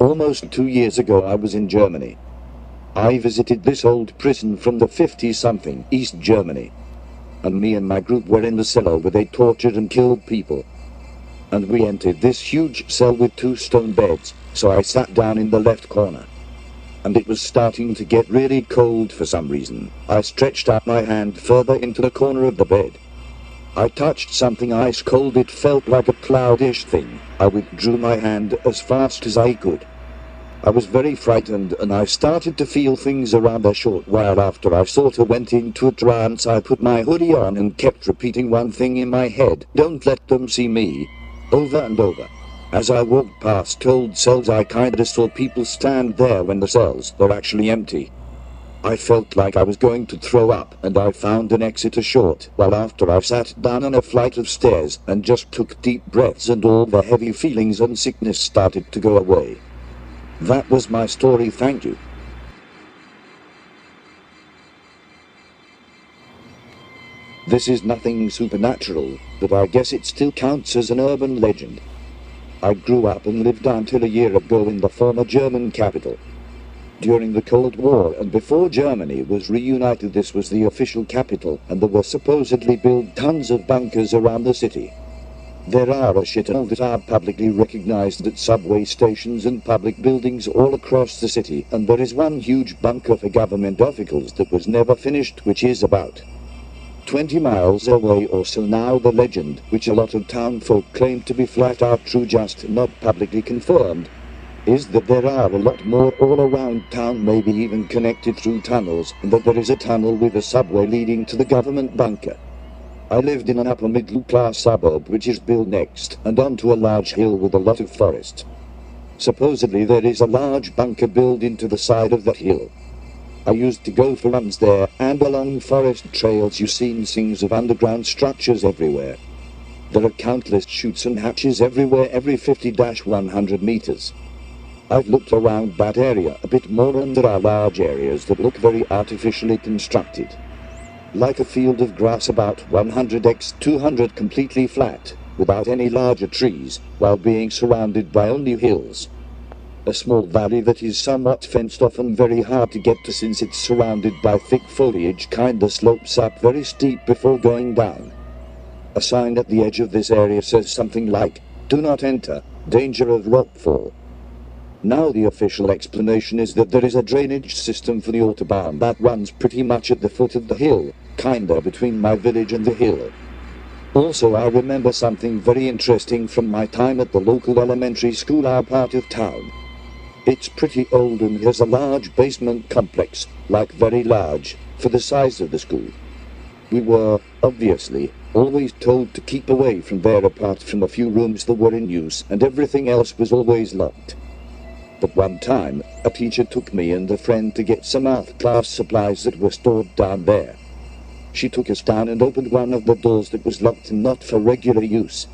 Almost 2 years ago I was in Germany. I visited this old prison from the 50-something East Germany. And me and my group were in the cellar where they tortured and killed people. And we entered this huge cell with 2 stone beds, so I sat down in the left corner. And it was starting to get really cold for some reason. I stretched out my hand further into the corner of the bed. I touched something ice cold. It felt like a cloudish thing. I withdrew my hand as fast as I could. I was very frightened and I started to feel things around. A short while after, I sort of went into a trance. I put my hoodie on and kept repeating one thing in my head: "Don't let them see me," over and over. As I walked past old cells, I kinda saw people stand there when the cells were actually empty. I felt like I was going to throw up, and I found an exit a short while after. I sat down on a flight of stairs and just took deep breaths, and all the heavy feelings and sickness started to go away. That was my story, thank you. This is nothing supernatural, but I guess it still counts as an urban legend. I grew up and lived until a year ago in the former German capital. During the Cold War and before Germany was reunited, this was the official capital, and there were supposedly built tons of bunkers around the city. There are a shitload that are publicly recognized at subway stations and public buildings all across the city, and there is one huge bunker for government officials that was never finished, which is about 20 miles away or so. Now the legend, which a lot of town folk claim to be flat out true, just not publicly confirmed, is that there are a lot more all around town, maybe even connected through tunnels, and that there is a tunnel with a subway leading to the government bunker. I lived in an upper middle class suburb which is built next and onto a large hill with a lot of forest. Supposedly there is a large bunker built into the side of that hill. I used to go for runs there, and along forest trails you seen things of underground structures everywhere. There are countless chutes and hatches everywhere every 50-100 meters. I've looked around that area a bit more, and there are large areas that look very artificially constructed. Like a field of grass about 100x200, completely flat, without any larger trees, while being surrounded by only hills. A small valley that is somewhat fenced off and very hard to get to, since it's surrounded by thick foliage, kinda slopes up very steep before going down. A sign at the edge of this area says something like, "Do not enter, danger of rockfall." Now the official explanation is that there is a drainage system for the autobahn that runs pretty much at the foot of the hill, kinda between my village and the hill. Also, I remember something very interesting from my time at the local elementary school, our part of town. It's pretty old and has a large basement complex, like very large, for the size of the school. We were, obviously, always told to keep away from there apart from a few rooms that were in use, and everything else was always locked. But one time, a teacher took me and a friend to get some math class supplies that were stored down there. She took us down and opened one of the doors that was locked and not for regular use.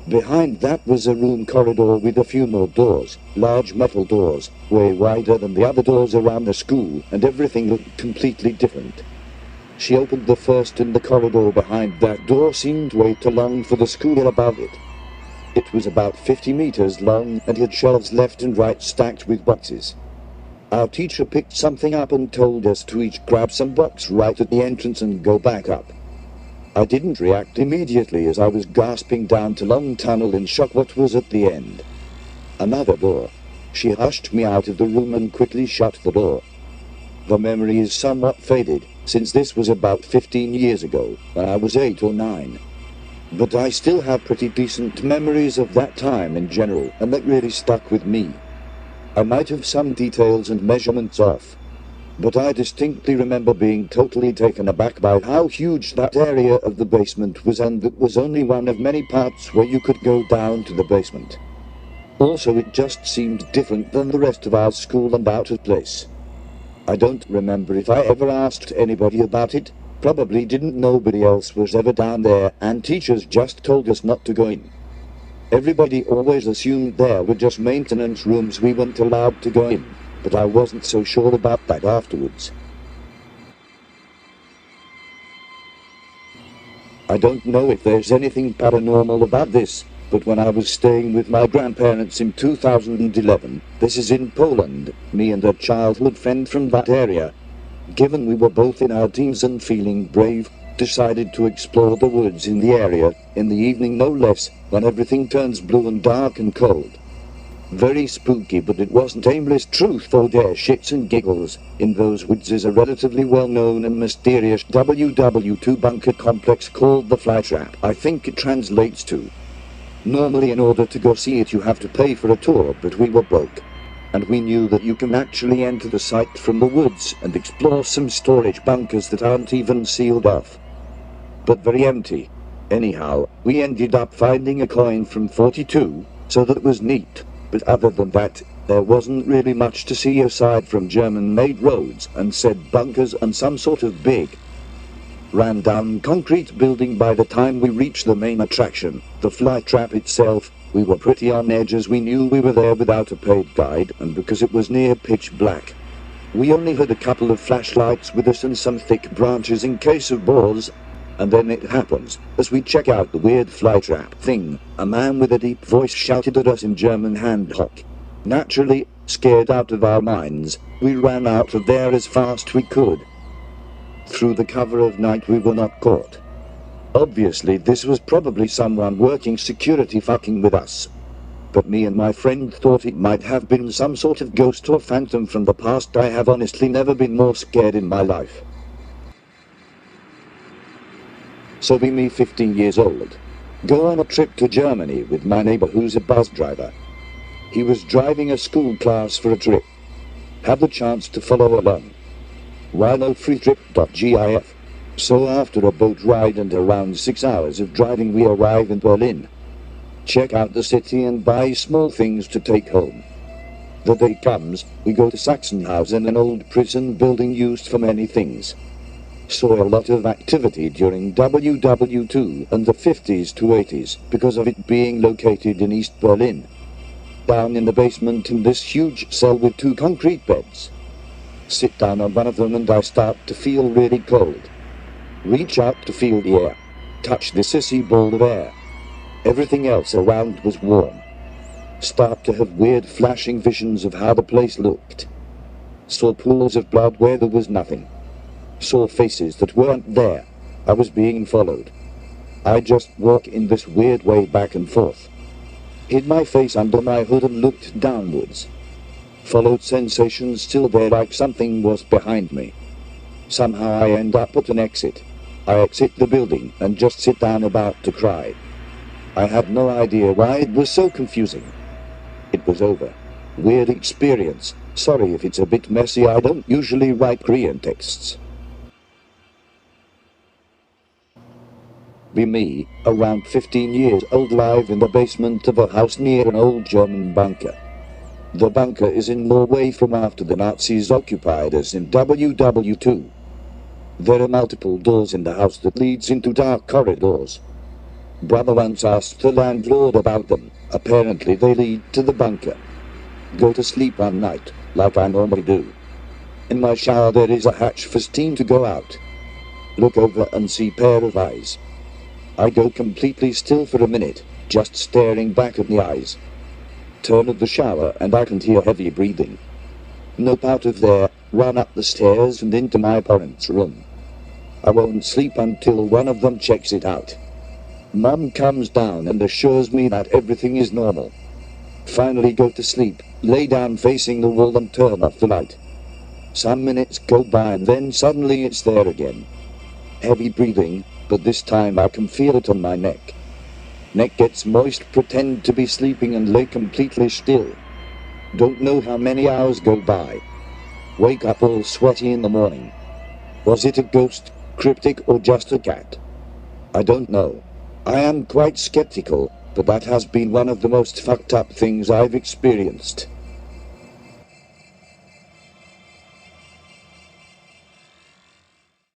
Behind that was a room corridor with a few more doors, large metal doors, way wider than the other doors around the school, and everything looked completely different. She opened the first, and the corridor behind that door seemed way too long for the school above it. It was about 50 meters long and had shelves left and right stacked with boxes. Our teacher picked something up and told us to each grab some box right at the entrance and go back up. I didn't react immediately as I was gasping down to long tunnel in shock what was at the end. Another door. She hushed me out of the room and quickly shut the door. The memory is somewhat faded, since this was about 15 years ago, when I was 8 or 9. But I still have pretty decent memories of that time in general, and that really stuck with me. I might have some details and measurements off, but I distinctly remember being totally taken aback by how huge that area of the basement was, and it was only one of many parts where you could go down to the basement. Also, it just seemed different than the rest of our school and out of place. I don't remember if I ever asked anybody about it. Probably didn't. Nobody else was ever down there, and teachers just told us not to go in. Everybody always assumed there were just maintenance rooms we weren't allowed to go in, but I wasn't so sure about that afterwards. I don't know if there's anything paranormal about this, But when I was staying with my grandparents in 2011, this is in Poland, me and a childhood friend from that area, given we were both in our teens and feeling brave, decided to explore the woods in the area, in the evening no less, when everything turns blue and dark and cold. Very spooky, but it wasn't aimless truth for their shits and giggles. In those woods is a relatively well-known and mysterious WW2 bunker complex called the Flytrap. I think it translates to. Normally in order to go see it you have to pay for a tour, but we were broke. And we knew that you can actually enter the site from the woods and explore some storage bunkers that aren't even sealed off. But very empty. Anyhow, we ended up finding a coin from 42, so that was neat. But other than that, there wasn't really much to see aside from German-made roads and said bunkers and some sort of big, ran-down concrete building. By the time we reached the main attraction, the Flytrap itself, we were pretty on edge as we knew we were there without a paid guide and because it was near pitch black. We only had a couple of flashlights with us and some thick branches in case of boars. And then it happens. As we check out the weird flytrap thing, a man with a deep voice shouted at us in German hand hock. Naturally, scared out of our minds, we ran out of there as fast we could. Through the cover of night we were not caught. Obviously this was probably someone working security fucking with us. But me and my friend thought it might have been some sort of ghost or phantom from the past. I have honestly never been more scared in my life. So be me 15 years old. Go on a trip to Germany with my neighbor who's a bus driver. He was driving a school class for a trip. Had the chance to follow along. Why no free trip.gif. So after a boat ride and around 6 hours of driving we arrive in Berlin. Check out the city and buy small things to take home. The day comes, we go to Sachsenhausen, an old prison building used for many things. Saw a lot of activity during WW2 and the 50s to 80s because of it being located in East Berlin. Down in the basement in this huge cell with 2 concrete beds. Sit down on one of them and I start to feel really cold. Reach out to feel the air. Touch the sissy ball of air. Everything else around was warm. Start to have weird flashing visions of how the place looked. Saw pools of blood where there was nothing. Saw faces that weren't there. I was being followed. I just walk in this weird way back and forth. Hid my face under my hood and looked downwards. Followed sensations still there like something was behind me. Somehow I end up at an exit. I exit the building and just sit down about to cry. I had no idea why it was so confusing. It was over. Weird experience. Sorry if it's a bit messy, I don't usually write greentexts. Be me, around 15 years old, live in the basement of a house near an old German bunker. The bunker is in Norway from after the Nazis occupied us in WW2. There are multiple doors in the house that leads into dark corridors. Brother once asked the landlord about them. Apparently they lead to the bunker. Go to sleep one night, like I normally do. In my shower there is a hatch for steam to go out. Look over and see pair of eyes. I go completely still for a minute, just staring back at the eyes. Turn of the shower and I can hear heavy breathing. Nope, out of there, run up the stairs and into my parents' room. I won't sleep until one of them checks it out. Mum comes down and assures me that everything is normal. Finally go to sleep, lay down facing the wall and turn off the light. Some minutes go by and then suddenly it's there again. Heavy breathing, but this time I can feel it on my neck. Neck gets moist, pretend to be sleeping and lay completely still. Don't know how many hours go by. Wake up all sweaty in the morning. Was it a ghost, cryptic, or just a cat? I don't know. I am quite skeptical, but that has been one of the most fucked up things I've experienced.